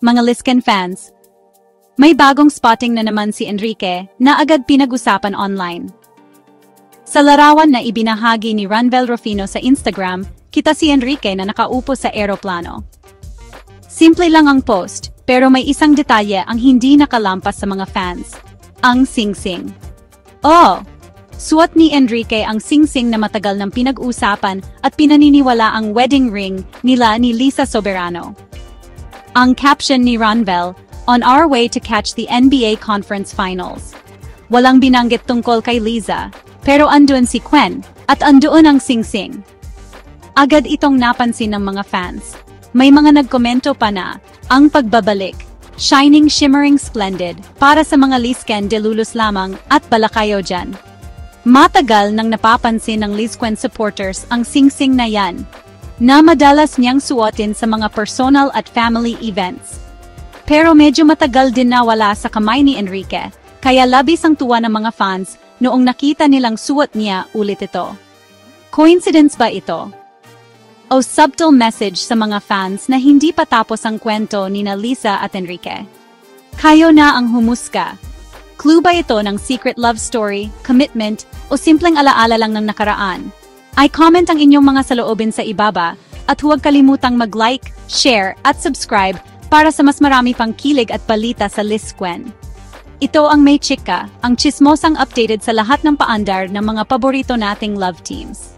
mga Lisken fans. May bagong spotting na naman si Enrique na agad pinag-usapan online. Sa larawan na ibinahagi ni Ranvel Rufino sa Instagram, kita si Enrique na nakaupo sa eroplano. Simple lang ang post, pero may isang detalye ang hindi nakalampas sa mga fans. Ang singsing. Oh! Suot ni Enrique ang singsing na matagal ng pinag-usapan at pinaniniwala ang wedding ring nila ni Lisa Soberano. Ang caption ni Ranvel, "On our way to catch the NBA Conference Finals." Walang binanggit tungkol kay Lisa, pero andun si Quen, at andoon ang singsing. Agad itong napansin ng mga fans. May mga nagkomento pa na, ang pagbabalik, shining shimmering splendid, para sa mga Lisken delulus lamang at balakayo dyan. Matagal nang napapansin ng Lisken supporters ang singsing na yan, na madalas niyang suotin sa mga personal at family events. Pero medyo matagal din nawala sa kamay ni Enrique, kaya labis ang tuwa ng mga fans noong nakita nilang suot niya ulit ito. Coincidence ba ito? O subtle message sa mga fans na hindi pa tapos ang kwento ni Lisa at Enrique? Kayo na ang humusga. Clue ba ito ng secret love story, commitment, o simpleng alaala lang ng nakaraan? I-comment ang inyong mga saloobin sa ibaba, at huwag kalimutang mag-like, share, at subscribe para sa mas marami pang kilig at balita sa Lisken. Ito ang May Chika, ang chismosang updated sa lahat ng paandar ng mga paborito nating love teams.